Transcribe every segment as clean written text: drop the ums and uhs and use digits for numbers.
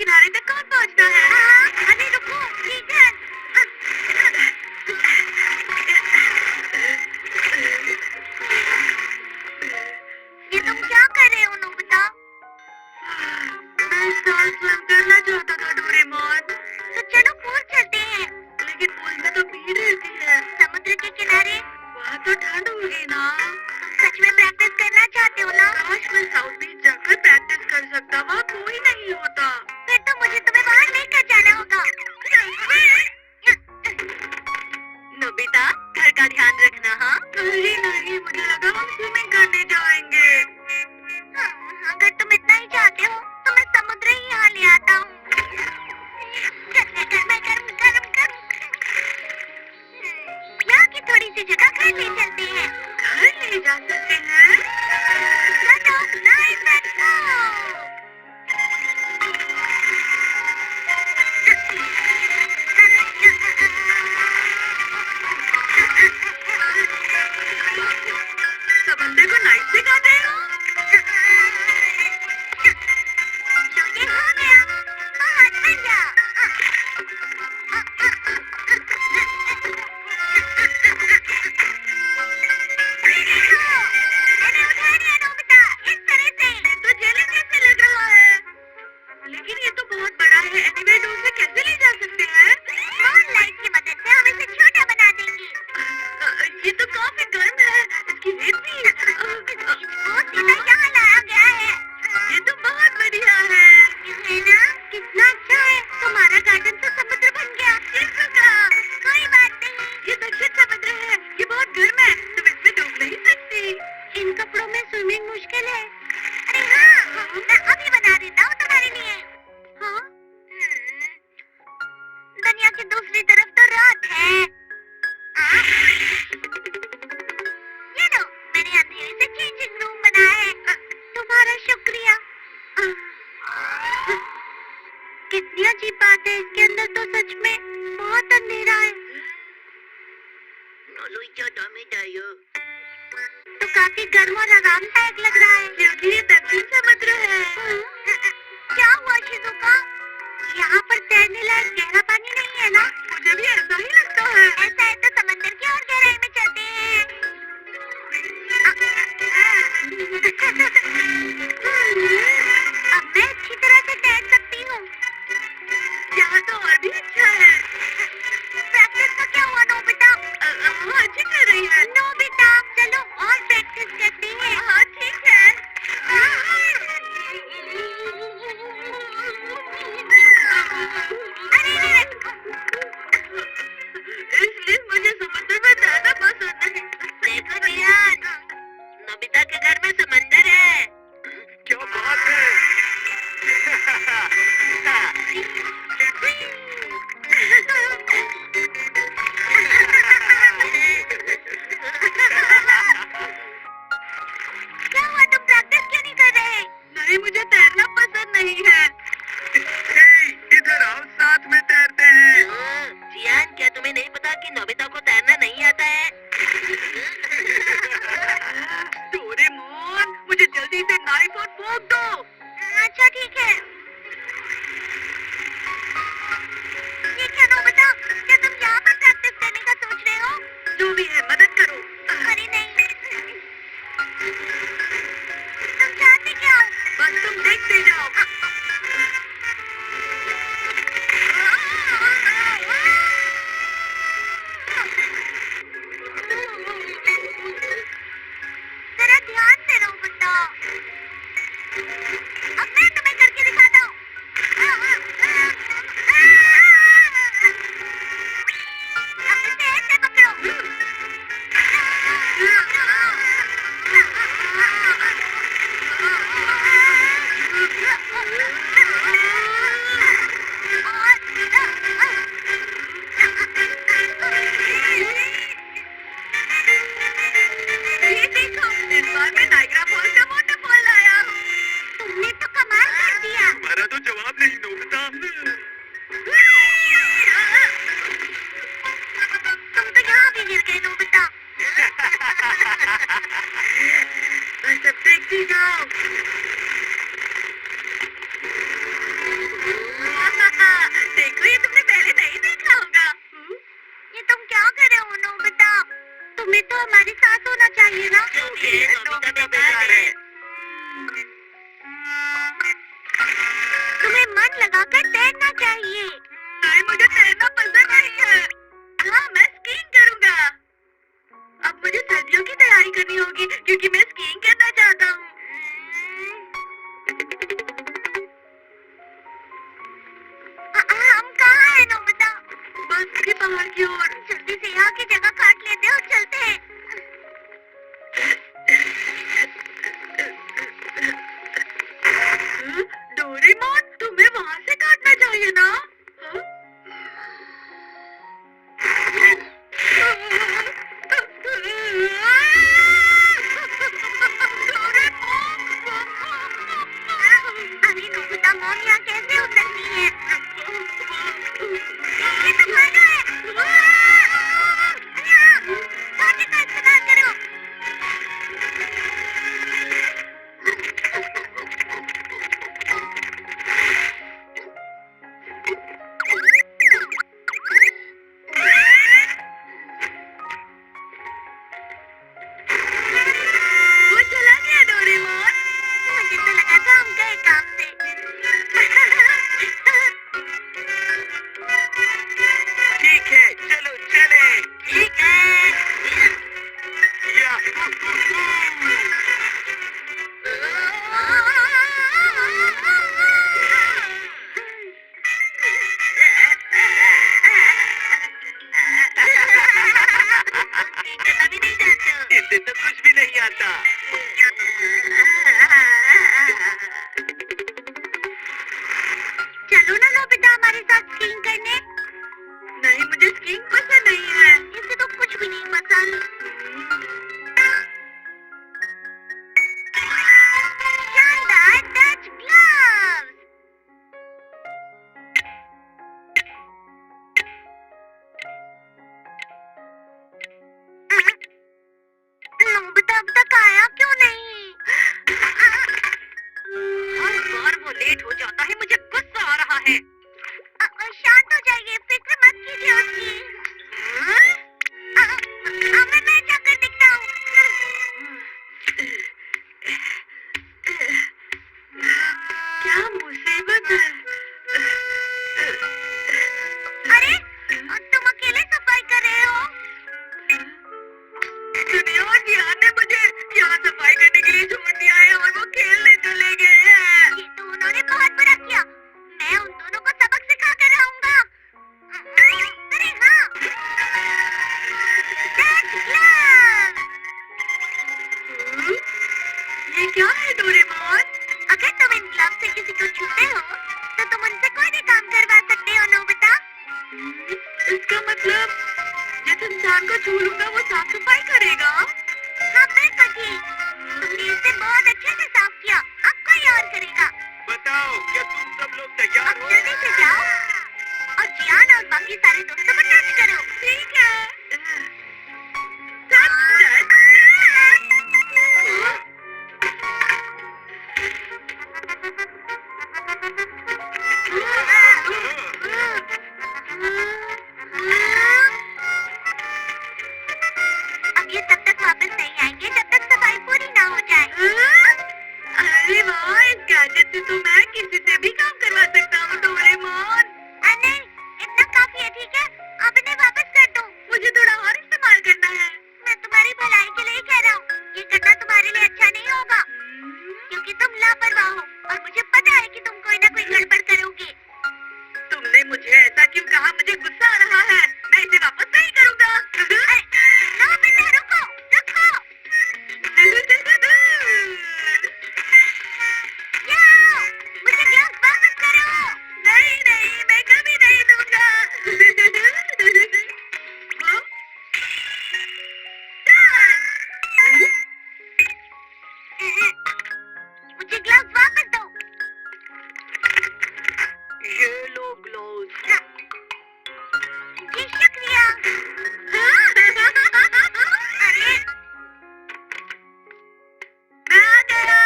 किनारे तक कौन पहुंचता है? अरे रुको, ठीक है। ये तुम क्या कर रहे हो नोबिता? मैं इस साल स्विम करना चाहता था डोरेमोन। तो चलो पूल चलते हैं। लेकिन पूल में तो भीड़ रहती है। समुद्र के किनारे वहाँ तो ठंड होगी ना। तुम सच में प्रैक्टिस करना चाहते हो ना? काश मैं साउथ बीच जाकर प्रैक्टिस कर सकता, वहाँ कोई नहीं होता। फिर तो मुझे तुम्हें वहाँ लेकर जाना होगा। नोबिता, घर का ध्यान रखना। हाँ नहीं नहीं, मुझे लगा हम स्विमिंग करने जाएंगे। अगर तुम इतना ही चाहते हो तो मैं समुद्र ही यहाँ ले आता हूँ। यहाँ की थोड़ी सी जगह घर ले चलते हैं। घर ले जा सकते हैं? चलो, नाइस एंड गो। समंदर को नाइट से गा रहे हो? तो ये हो गया, बहुत बढ़िया। मैंने उठा लिया नोबिता, इस तरह से। तो जेली जैसे लग रहा है। लेकिन ये तो बहुत बड़ा है, एनीवे तो उसे कैसे ले जा सकते हैं? स्मॉल लाइट की मदद से हम इसे छोटा बना देंगे। ये तो काफी गर्म है, इसकी रेत भी। इसको सीधा यहाँ लाया गया है। ये तो बहुत बढ़िया है। है ना? कितना अच्छा है। तुम्हारा गार्डन तो समुद्र बन गया। कोई बात नहीं। ये दक्षिण समुद्र है, ये बहुत गर्म है, तुम इसमें डूब नहीं सकती। इन कपड़ों में स्विमिंग मुश्किल है। अरे हाँ, मैं अभी बना देता हूँ तुम्हारे लिए। हाँ? दुनिया की दूसरी तरफ तो रात है। ये लो, मैंने अंधेरे से चेंजिंग रूम बनाया है। तुम्हारा शुक्रिया। कितनी अजीब बात है, इसके अंदर तो सच में बहुत अंधेरा है। तो काफी गर्म और आरामदायक लग रहा है। क्योंकि ये दक्षिण समुद्र है। क्या हुआ शिजुका? यहाँ पर तैरने लायक गहरा पानी नहीं है ना? मुझे भी ऐसा ही लगता है। ऐसा है तो समंदर की और गहराई में चलते हैं। अब मैं अच्छी तरह से तैर सकती हूँ। यहाँ तो और भी अच्छा है। प्रैक्टिस का क्या हुआ नोबिता? हाँ, अच्छी कर रही है। नोबिता, चलो और प्रैक्टिस करते हैं। हाँ ठीक है। अरे इसलिए मुझे समुद्र में जाना पसंद नहीं। देखो ध्यान, नोबिता के घर में समंदर है। क्या बात है? क्या हुआ, तुम प्रैक्टिस क्यों नहीं कर रहे? नहीं, मुझे तैरना पसंद नहीं है। हे, इधर आओ, साथ में तैरते हैं। जियान, क्या तुम्हें नहीं पता कि नोबिता को तैरना नहीं आता है? डोरेमोन, मुझे जल्दी से नाइफ और फोक दो। अच्छा ठीक है। देखो ये तुमने पहले नहीं देखा होगा। ये तुम क्या कर रहे हो नोबिता? तुम्हें तो हमारे साथ होना चाहिए ना। ये नोबिता बेकार है। तुम्हें मन लगाकर तैरना चाहिए। नहीं, मुझे तैरना पसंद नहीं है। हाँ, मैं स्कीइंग करूँगा। अब मुझे सर्दियों की तैयारी करनी होगी क्योंकि मैं स्कीइंग करना चाहता हूँ। हम कहाँ हैं नोबिता? बस के पहाड़ की ओर। जल्दी से यहाँ की जगह काट लेते और चलते हैं। डोरेमोन, तुम्हें वहाँ से काटना चाहिए ना? हाँ? अरे नोबिता मॉम यहाँ कैसे उतरती है? ये तो भागा है। छोटे का इस्तेमाल करो। वो चला गया डोरेमोन। मुझे तो लगा था हम गए काम से। ठीक है, चलो चले। ठीक है। अभी नहीं जानते। इससे तो कुछ भी नहीं आता। चलो ना नोबिता हमारे साथ स्कीइंग करने। नहीं, मुझे स्कीइंग पसंद नहीं है। इसे तो कुछ भी नहीं पसंद। शानदार टच ग्लव्स। नोबिता अब तक आया क्यों नहीं? हर बार वो लेट हो जाता है, मुझे गुस्सा आ रहा है। शांत हो जाइए, फिक्र मत कीजिए उसकी। मैं जाकर दिखता हूँ। क्या मुसीबत है। अरे तुम अकेले सफाई कर रहे हो? सुनिए, और जियान ने मुझे यहाँ सफाई करने के लिए छोड़ दिया है और वो खेलने चले गए हैं। ये तो उन्होंने बहुत बुरा किया। मैं उन दोनों को सबक सिखा कर रहूंगा। अरे हाँ, टच ग्लव्स। ये क्या है डोरेमोन? अगर तुम इन ग्लव्स से किसी को छूते हो तो तुम उनसे कोई भी काम करवा सकते हो नोबिता। इसका मतलब जिस इंसान को छू लूंगा वो साफ सफाई करेगा? हाँ बिल्कुल ठीक। तुमने इसे बहुत अच्छे से साफ किया। अब कोई और करेगा। बताओ, क्या तुम सब लोग तैयार अब हो? जल्दी से जाओ और जियान और बाकी सारे दोस्तों को टच करो। ठीक है। अब ये तब तक वापस नहीं आएंगे जब तक सफाई पूरी ना हो जाए। अरे वाह, इस गैजेट से तो मैं किसी से भी काम करवा सकता हूँ डोरेमोन। नहीं, इतना काफी है। ठीक है, अब इन्हें वापस कर दो। मुझे थोड़ा और इस्तेमाल करना है। मैं तुम्हारी भलाई के लिए कह रहा हूँ। ये करना तुम्हारे लिए अच्छा नहीं होगा क्योंकि तुम लापरवाह हो और मुझे पता है कि तुम कोई ना कोई गड़बड़ करोगे। तुमने मुझे ऐसा क्यों कहा? मुझे गुस्सा आ रहा है। मैं इसे वापस नहीं करूँगा। नोबिता रुको, रुको। जाओ, मुझे ग्लव्स वापस करो। नहीं नहीं, मैं कभी नहीं दूंगा। हाँ? मुझे ग्लव्स वापस दो। ये लो ग्लोव्स। जी शुक्रिया। अरे मैं आ गया।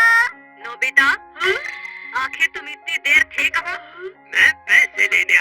नोबिता, आखिर तुम इतनी देर थे कहाँ? मैं पैसे लेने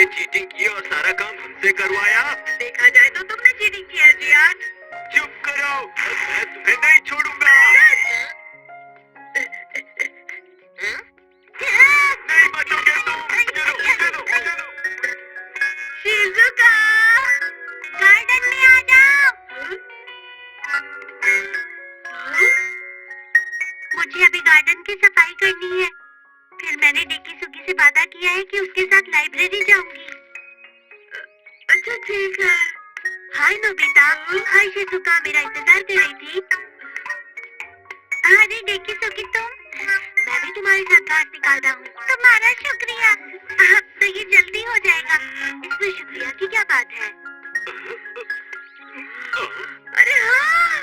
मैंने चीटिंग की और सारा काम हमसे करवाया। देखा जाए तो तुमने चीटिंग किया जियान। चुप करो, मैं तुम्हें नहीं छोड़ूंगा। नहीं बचोगे तुम। चलो। शिजुका, गार्डन में आ जाओ। मुझे अभी गार्डन की सफाई करनी है। फिर मैंने डेकिसुगी से वादा किया है कि उसके साथ लाइब्रेरी जाऊंगी। अच्छा ठीक है। हाय नोबिता। हाय शिजुका, मेरा इंतजार कर रही थी। अरे डेकिसुगी तुम। मैं भी तुम्हारे साथ घास निकाल रहा हूँ। तुम्हारा शुक्रिया। अब तो ये जल्दी हो जाएगा। इसमें शुक्रिया की क्या बात है? अरे हाँ,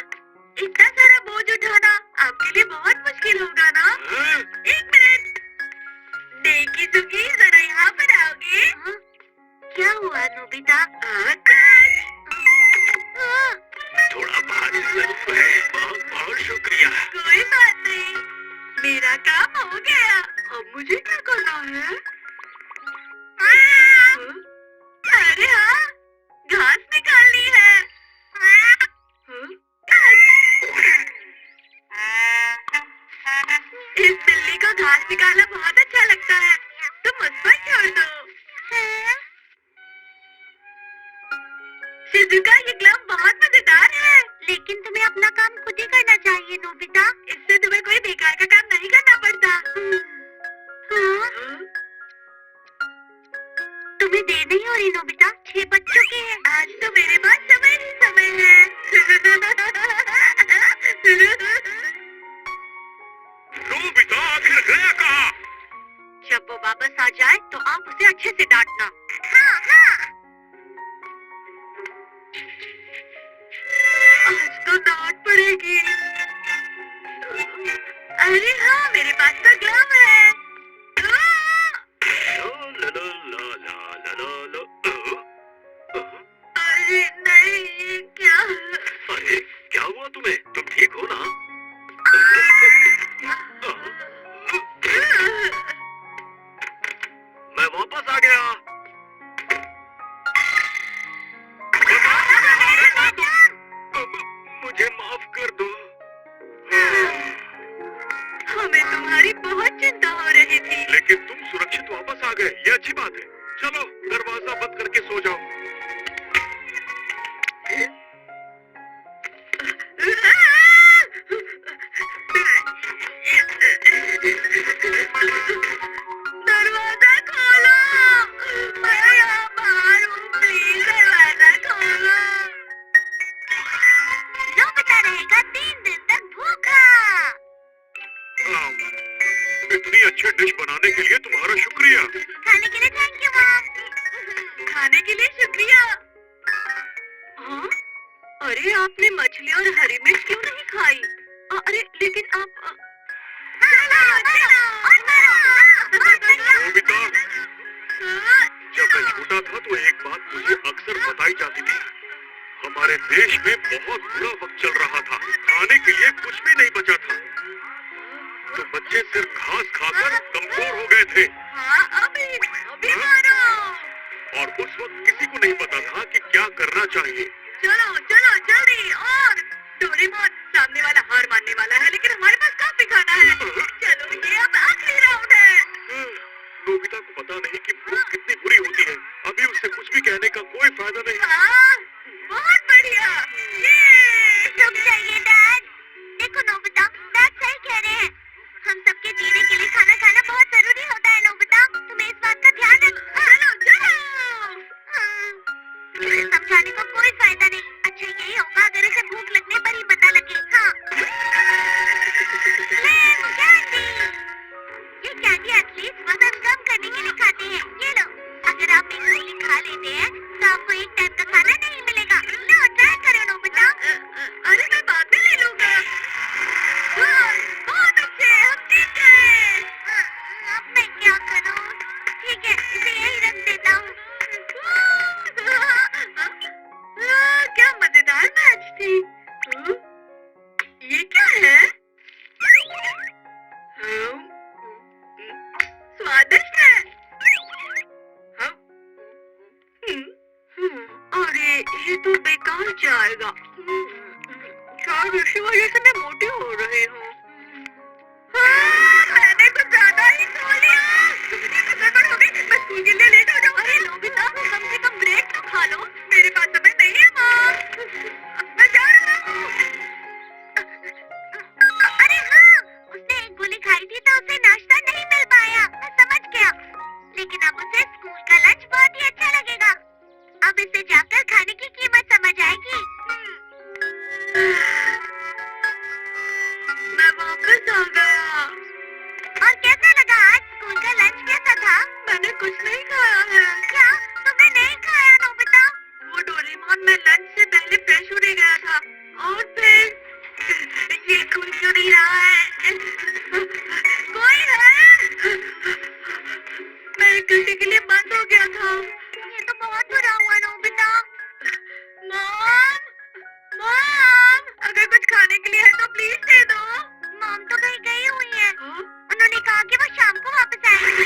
इतना सारा बोझ उठाना आपके लिए बहुत मुश्किल होगा ना। एक मिनट, डेकिसुगी जरा यहाँ पर आओगे? हाँ? क्या हुआ नोबिता? थोड़ा भारी जरूर है। बहुत शुक्रिया। कोई बात नहीं, मेरा काम हो गया। अब मुझे क्या करना है? अरे हाँ, घास निकालनी है। इस बिल्ली को घास निकालना बहुत अच्छा लगता है। तुम मुझ पर छोड़ दो। शिजुका, ये ग्लव बहुत मजेदार है। लेकिन तुम्हें अपना काम खुद ही करना चाहिए नोबिता। इससे तुम्हें कोई बेकार का काम नहीं करना पड़ता। हाँ? तुम्हें देर नहीं हो रही नोबिता? 6 बज चुके हैं। आज तो मेरे पास समय ही समय है। नोबिता आखिर गया कहाँ? जब वो वापस आ जाए तो आप उसे अच्छे से डांटना। आज तो डांट पड़ेगी। अरे हाँ, मेरे पास तो ग्लव है। अरे नहीं, क्या? अरे क्या हुआ तुम्हें? तुम ठीक हो ना? मैं वापस आ गया। मुझे माफ कर दो। हमें तुम्हारी बहुत चिंता हो रही थी। लेकिन तुम सुरक्षित वापस आ गए, ये अच्छी बात है। चलो दरवाजा बंद करके सो जाओ। दरवाजा खोलो। मैं यहाँ बाहर हूँ, प्लीज दरवाजा खोलो। नोबिता रहेगा 3 दिन तक भूखा। इतनी अच्छी डिश बनाने के लिए तुम्हारा शुक्रिया। खाने के लिए थैंक यू मॉम। खाने के लिए शुक्रिया। हाँ? अरे आपने मछली और हरी मिर्च क्यों नहीं खाई? अरे लेकिन आप नोबिता, जब मैं छोटा था तो एक बात मुझे अक्सर बताई जाती थी। हमारे देश में बहुत बुरा वक्त चल रहा था। खाने के लिए कुछ भी नहीं बचा था, तो बच्चे सिर्फ घास खाकर कमजोर हो गए थे। हाँ, अभी मारो। और उस वक्त किसी को नहीं पता था कि क्या करना चाहिए। चलो चलो जल्दी। और डोरेमोन, सामने वाला हार मानने वाला है, लेकिन हमारे पास काफी खाना है। चलो, ये अब आखिरी राउंड है। नोबिता को पता नहीं कि भूख कितनी बुरी होती है। अभी उससे कुछ भी कहने का कोई फायदा नहीं। हाँ, बहुत बढ़िया। ये रुक जाइए डैड। देखो नोबिता, डैड सही कह रहे हैं। हम सबके जीने के लिए खाना खाना बहुत जरूरी होता है नोबिता। तुम्हें इस बात का ध्यान रखना। चलो चलो। इसे समझाने का कोई फायदा नहीं। अच्छा यही होगा अगर इसे भूख लगने पर ही पता लगे। हाँ। Lemon candy. ये तो बेकार जाएगा। शायद इसी वजह से मैं मोटी हो रही हूँ। मैंने कुछ ज्यादा ही खा लिया। मुझे तो गड़बड़ हो गई। मैं स्कूल के लिए लेट हो जाऊंगी। अरे नोबिता, कम से कम ब्रेक तो खा लो। मेरे पास समय नहीं है माँ। मैं जा रहा हूँ। अरे हाँ, उसने एक गोली खाई थी तो उसे नाश्ता नहीं मिल पाया। मैं समझ गया, लेकिन अब उसे स्कूल का लंच बहुत ही अच्छा लगेगा। अब इसे जाकर खाने की कीमत समझ आएगी। मैं वापस आ गया। और कैसा लगा आज स्कूल का लंच कैसा था? मैंने कुछ नहीं खाया है। क्या तुमने नहीं खाया नोबिता? वो डोरेमोन में लंच से पहले फ्रेश होने गया था और फिर ये खुल क्यों नहीं रहा है? कोई है? मैं एक घंटे के लिए बंद हो गया था। ये तो बहुत बुरा हुआ नोबिता। मॉम, मॉम, अगर कुछ खाने के लिए है तो प्लीज दे दो। मॉम तो कहीं गई हुई है। हाँ? उन्होंने कहा कि वो शाम को वापस आएंगी।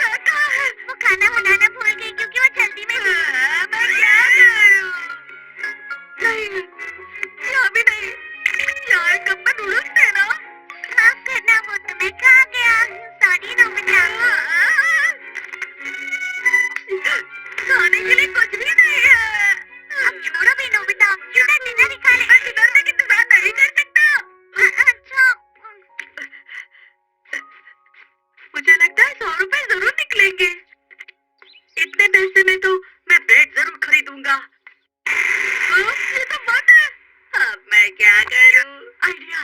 पता है। वो खाना बनाना भूल गई क्योंकि वो जल्दी में थी। मैं क्या करूं? नहीं, यहाँ भी नहीं। यार कब मैं नूडल्स देना? माफ करना, वो तुम्हें खा गया। Sorry Nobita. खाने के लिए कुछ भी नहीं है। अब छोड़ो भी नोबिता, क्यों ना डिनर ही खा ले। मैं डिनर में इंतजार नहीं कर सकता। अच्छा, मुझे लगता है 100 रुपए जरूर निकलेंगे। इतने पैसे में तो मैं ब्रेड जरूर खरीदूंगा। ये तो बंद है। अब मैं क्या करूं? आइडिया।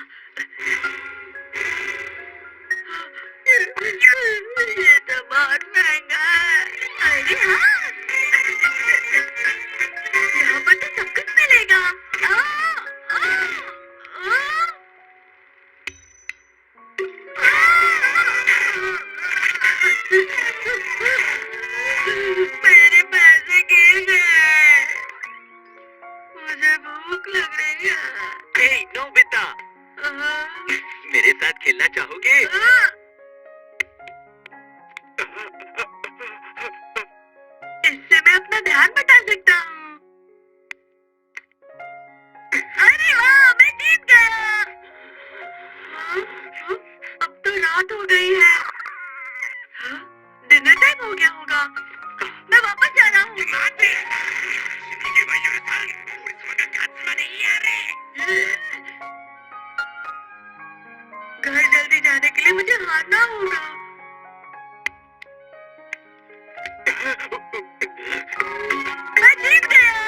ये तो बहुत महंगा है। आइडिया। यहाँ पर तो सब कुछ मिलेगा। मेरे पैसे गिर गए। मुझे भूख लग रही है। हे नोबिता, मेरे साथ खेलना चाहोगे? इससे मैं अपना ध्यान बटा सकता हूँ। अरे वाह, मैं जीत गया। अब तो रात हो गई है। डिनर टाइम हो गया होगा। मैं वापस जा रहा हूँ। घर जल्दी जाने के लिए मुझे हारना होगा। मैं जीत गया।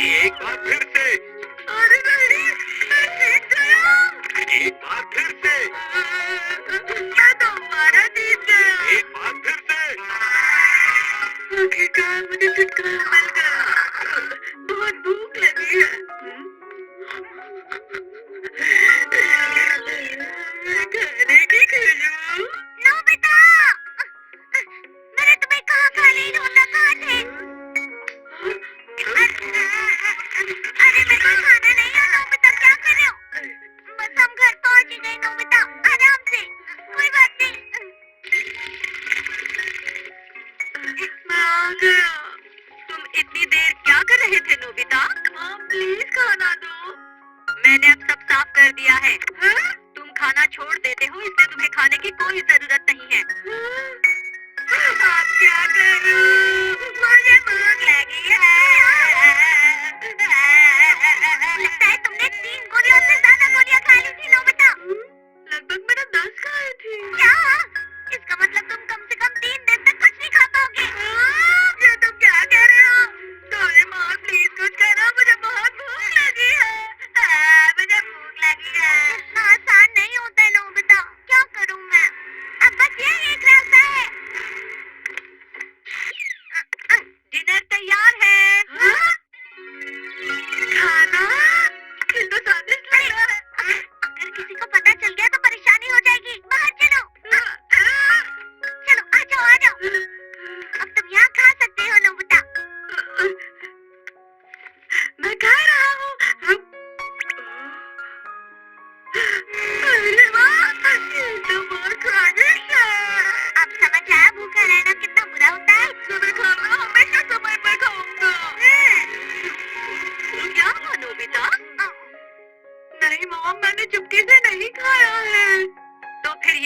एक बार फिर से, अरे नहीं, मैं जीत गया। एक बार फिर से, मैं दोबारा जीत गया। एक बार फिर से। आखिरकार मुझे छुटकारा मिल गया। बहुत भूख लगी है। खाने की खुशबू। नोबिता, मैंने तुम्हें कहा खा नहीं, ढूंढना कहाँ थे? अरे मेरे को खाना नहीं है नोबिता, क्या कर रहे हो? बस हम घर पहुंच ही गए नोबिता, आराम से, कोई बात नहीं। मैं आ गया। तुम इतनी देर क्या कर रहे थे नोबिता? प्लीज खाना दो। मैंने अब सब साफ कर दिया है। तुम खाना छोड़ देते हो, इसलिए तुम्हें खाने की कोई जरूरत नहीं है। आप क्या करूं? मुझे भूख लगी है। लगता है तुमने 3 गोलियों से ज्यादा गोलियां खा ली थी नोबिता। लगभग मैंने 10 खाए थे। क्या? इसका मतलब तुम कम से कम 3 दिन तक कुछ नहीं खा पाओगे। ये तुम क्या कह रहे हो? डोरेमोन प्लीज कुछ करो, मुझे बहुत भूख लगी है। मुझे भूख लगी है। इतना आसान नहीं होता है नोबिता, क्या करूं मैं? अब बस यही एक रास्ता है। डिनर तैयार है। खाना? ये तो स्वादिष्ट लग रहा है। अगर किसी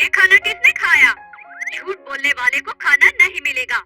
ये खाना किसने खाया? झूठ बोलने वाले को खाना नहीं मिलेगा।